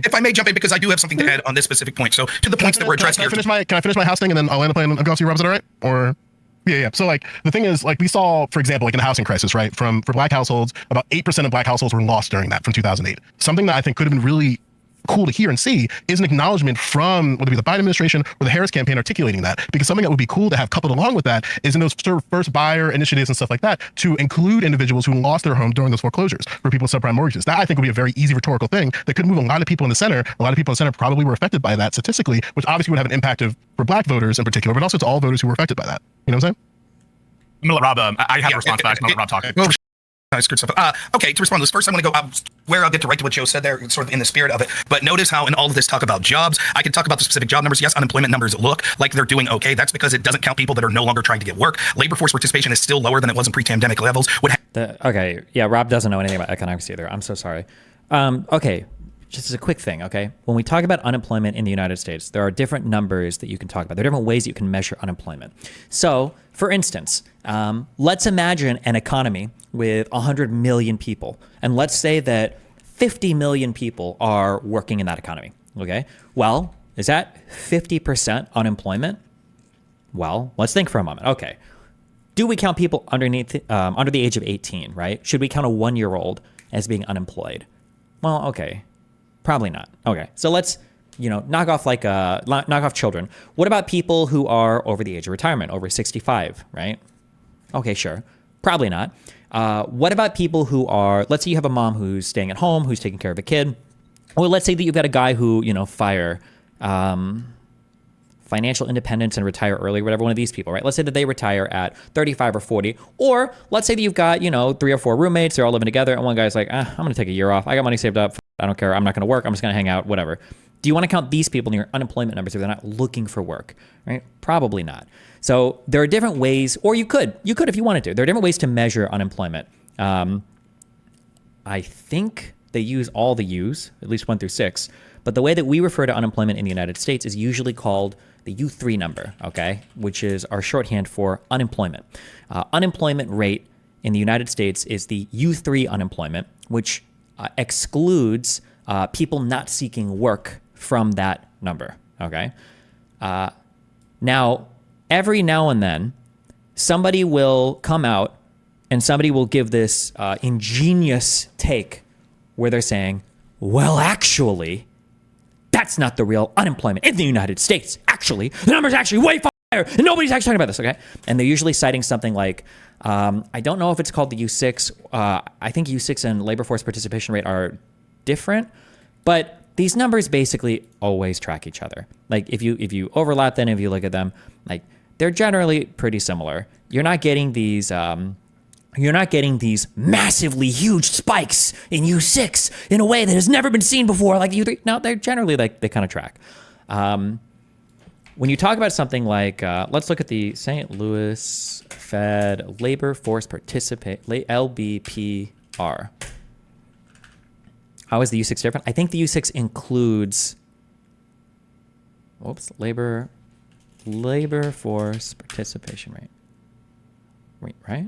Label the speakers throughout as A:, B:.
A: if I may jump in, because I do have something to add on this specific point. So to the points that were addressed here.
B: Can I finish my house thing and then I'll land the plane and go see Rob? Is that all right? Or yeah. So like the thing is, like we saw, for example, like in the housing crisis, right? For black households, about 8% of black households were lost during that from 2008. Something that I think could have been really cool to hear and see is an acknowledgement from whether it be the Biden administration or the Harris campaign articulating that, because something that would be cool to have coupled along with that is in those sort of first buyer initiatives and stuff like that to include individuals who lost their home during those foreclosures for people with subprime mortgages. That I think would be a very easy rhetorical thing that could move a lot of people in the center. A lot of people in the center probably were affected by that statistically, which obviously would have an impact for black voters in particular, but also to all voters who were affected by that. You know what I'm saying?
C: I'm gonna let Rob, I have a response to that. I'm gonna let Rob talk.
A: Well, nice, good stuff. Okay, to respond to this, first I'm going to go where I'll get to right to what Joe said there, sort of in the spirit of it. But notice how in all of this talk about jobs, I can talk about the specific job numbers. Yes, unemployment numbers look like they're doing okay. That's because it doesn't count people that are no longer trying to get work. Labor force participation is still lower than it was in pre-pandemic levels.
D: Okay, yeah, Rob doesn't know anything about economics either. I'm so sorry. Okay, just as a quick thing, okay? When we talk about unemployment in the United States, there are different numbers that you can talk about. There are different ways that you can measure unemployment. So, for instance, let's imagine an economy with 100 million people. And let's say that 50 million people are working in that economy, okay? Well, is that 50% unemployment? Well, let's think for a moment. Okay, do we count people under the age of 18, right? Should we count a 1-year-old as being unemployed? Well, okay. Probably not. Okay, so let's, knock off children. What about people who are over the age of retirement, over 65, right? Okay, sure. Probably not. What about people who are, let's say you have a mom who's staying at home, who's taking care of a kid. Or let's say that you've got a guy who, financial independence and retire early, whatever, one of these people, right? Let's say that they retire at 35 or 40. Or let's say that you've got, 3 or 4 roommates, they're all living together, and one guy's like, I'm going to take a year off. I got money saved up. I don't care. I'm not going to work. I'm just going to hang out, whatever. Do you want to count these people in your unemployment numbers if they're not looking for work, right? Probably not. So there are different ways, or you could if you wanted to. There are different ways to measure unemployment. I think they use all the U's, at least 1 through 6. But the way that we refer to unemployment in the United States is usually called the U3 number, okay, which is our shorthand for unemployment. Unemployment rate in the United States is the U3 unemployment, which excludes people not seeking work from that number, okay? Now, every now and then, somebody will come out and somebody will give this ingenious take where they're saying, well, actually, that's not the real unemployment in the United States. Actually, the number's actually way higher, and nobody's actually talking about this, okay? And they're usually citing something like, I don't know if it's called the U6. I think U6 and labor force participation rate are different, but these numbers basically always track each other. Like if you overlap them, if you look at them, like they're generally pretty similar. You're not getting these massively huge spikes in U6 in a way that has never been seen before, like U3. No, they're generally like they kind of track. When you talk about something like, let's look at the St. Louis Fed Labor Force Participate, LBPR. How is the U6 different? I think the U6 includes, labor force participation rate. Wait, right?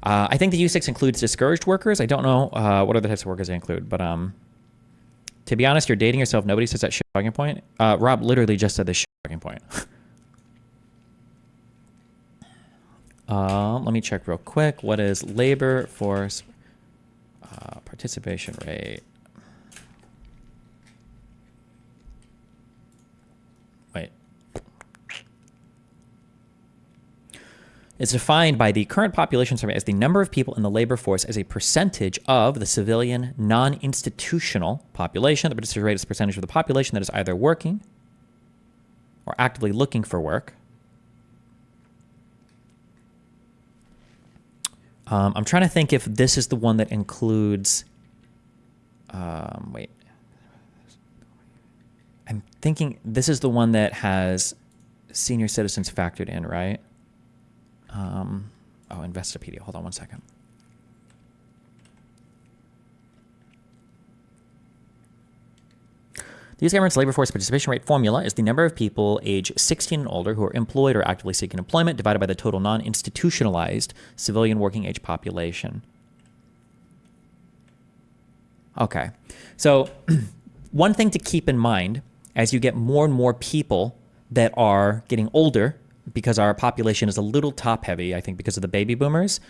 D: I think the U6 includes discouraged workers. I don't know what other types of workers they include, but to be honest, you're dating yourself. Nobody says that shit talking point. Rob literally just said this shit talking point. Let me check real quick. What is labor force participation rate? Wait. It's defined by the current population survey as the number of people in the labor force as a percentage of the civilian non-institutional population. The participation rate is a percentage of the population that is either working or actively looking for work. I'm trying to think if this is the one that includes, wait. I'm thinking this is the one that has senior citizens factored in, right? Investopedia. Hold on one second. The U.S. government's labor force participation rate formula is the number of people age 16 and older who are employed or actively seeking employment divided by the total non-institutionalized civilian working age population. Okay. So one thing to keep in mind as you get more and more people that are getting older, because our population is a little top heavy, I think because of the baby boomers,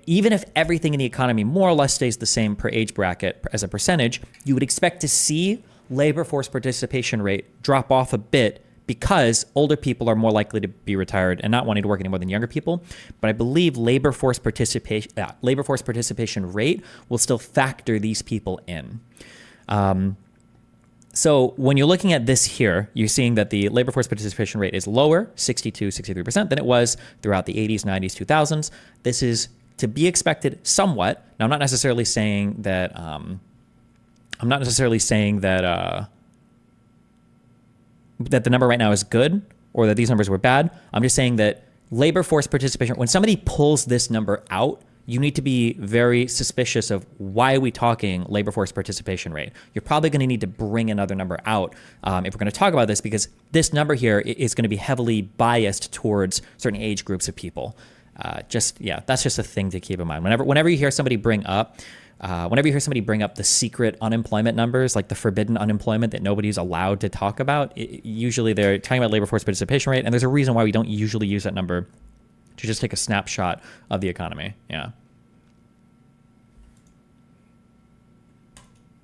D: even if everything in the economy more or less stays the same per age bracket as a percentage, you would expect to see labor force participation rate drop off a bit because older people are more likely to be retired and not wanting to work anymore than younger people. But I believe labor force participation rate will still factor these people in. So when you're looking at this here, you're seeing that the labor force participation rate is lower, 62, 63%, than it was throughout the 80s, 90s, 2000s. This is to be expected somewhat. Now, I'm not necessarily saying that that the number right now is good or that these numbers were bad. I'm just saying that labor force participation, when somebody pulls this number out, you need to be very suspicious of why are we talking labor force participation rate. You're probably going to need to bring another number out if we're going to talk about this, because this number here is going to be heavily biased towards certain age groups of people. That's just a thing to keep in mind. Whenever you hear somebody bring up the secret unemployment numbers, like the forbidden unemployment that nobody's allowed to talk about, usually they're talking about labor force participation rate, and there's a reason why we don't usually use that number to just take a snapshot of the economy. Yeah.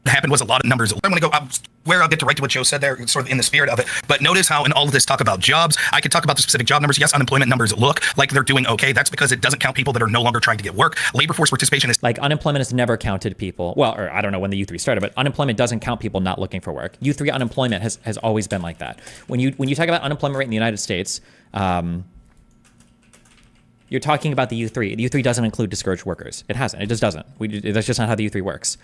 A: What happened was a lot of numbers. I'm going to go where I'll get to right to what Joe said there, sort of in the spirit of it. But notice how in all of this talk about jobs, I could talk about the specific job numbers. Yes, unemployment numbers look like they're doing okay. That's because it doesn't count people that are no longer trying to get work. Labor force participation is
D: like unemployment has never counted people. Well, or I don't know when the U3 started, but unemployment doesn't count people not looking for work. U3 unemployment has always been like that. When you talk about unemployment rate in the United States, you're talking about the U3. The U3 doesn't include discouraged workers. It hasn't. It just doesn't. That's just not how the U3 works.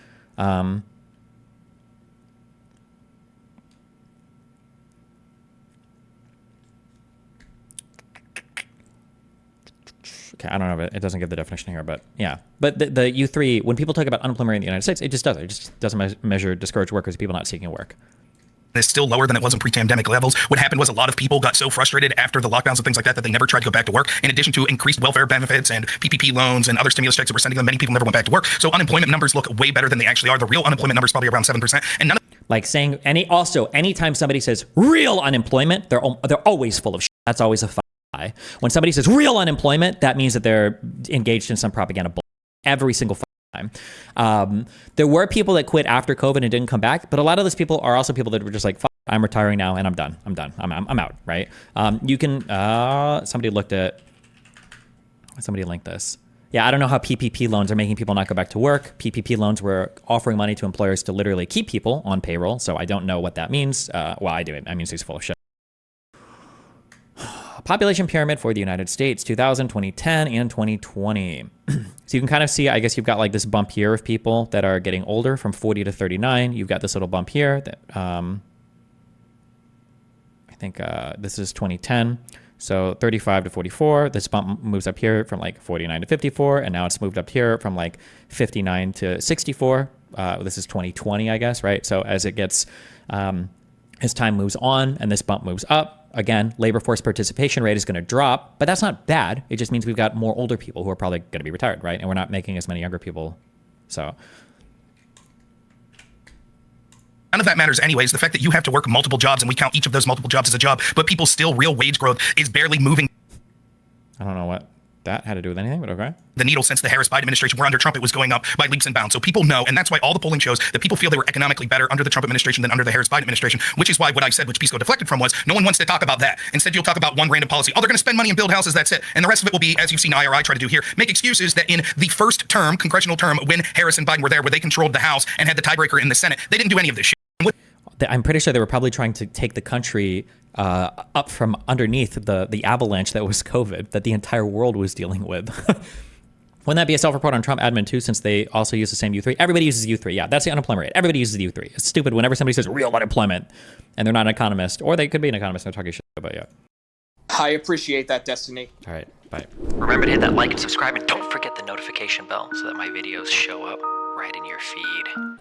D: Okay, I don't know, but it doesn't give the definition here, but yeah. But the U3, when people talk about unemployment rate in the United States, it just doesn't. It just doesn't measure discouraged workers, people not seeking work.
A: is still lower than it was in pre-pandemic levels. What happened was a lot of people got so frustrated after the lockdowns and things like that that they never tried to go back to work. In addition to increased welfare benefits and PPP loans and other stimulus checks that were sending them, many people never went back to work. So unemployment numbers look way better than they actually are. The real unemployment number is probably around 7%. And none of
D: Like saying anytime somebody says real unemployment, they're always full of shit. That's always a lie. When somebody says real unemployment, that means that they're engaged in some propaganda every single time. There were people that quit after COVID and didn't come back, but a lot of those people are also people that were just like, fuck, I'm retiring now and I'm done. I'm out, right? You can, somebody linked this. Yeah, I don't know how PPP loans are making people not go back to work. PPP loans were offering money to employers to literally keep people on payroll, so I don't know what that means. Well, I do. It means he's full of shit. Population pyramid for the United States, 2000, 2010, and 2020. So you can kind of see, I guess you've got like this bump here of people that are getting older from 40 to 39. You've got this little bump here that I think this is 2010. So 35 to 44, this bump moves up here from like 49 to 54, and now it's moved up here from like 59 to 64. This is 2020, I guess, right? So as it gets, as time moves on and this bump moves up, again, labor force participation rate is going to drop, but that's not bad. It just means we've got more older people who are probably going to be retired, right? And we're not making as many younger people. So
A: none of that matters anyways. The fact that you have to work multiple jobs and we count each of those multiple jobs as a job, but people's still real wage growth is barely moving
D: I don't know what that had to do with anything, but okay.
A: the needle since the Harris-Biden administration, where under Trump it was going up by leaps and bounds. So people know, and that's why all the polling shows that people feel they were economically better under the Trump administration than under the Harris-Biden administration, which is why what I said, which Pisco deflected from, was no one wants to talk about that. Instead, you'll talk about one random policy. Oh, they're going to spend money and build houses, that's it. And the rest of it will be, as you've seen IRI try to do here, make excuses that in the first term, congressional term, when Harris and Biden were there, where they controlled the House and had the tiebreaker in the Senate, they didn't do any of this shit.
D: I'm pretty sure they were probably trying to take the country up from underneath the avalanche that was COVID, that the entire world was dealing with. Wouldn't that be a self-report on Trump admin too, since they also use the same U3? Everybody uses U3. Yeah, that's the unemployment rate. Everybody uses the U3. It's stupid whenever somebody says real unemployment and they're not an economist, or they could be an economist and they're talking shit about yeah.
E: I appreciate that, Destiny.
D: All right, bye.
F: Remember to hit that like and subscribe, and don't forget the notification bell so that my videos show up right in your feed.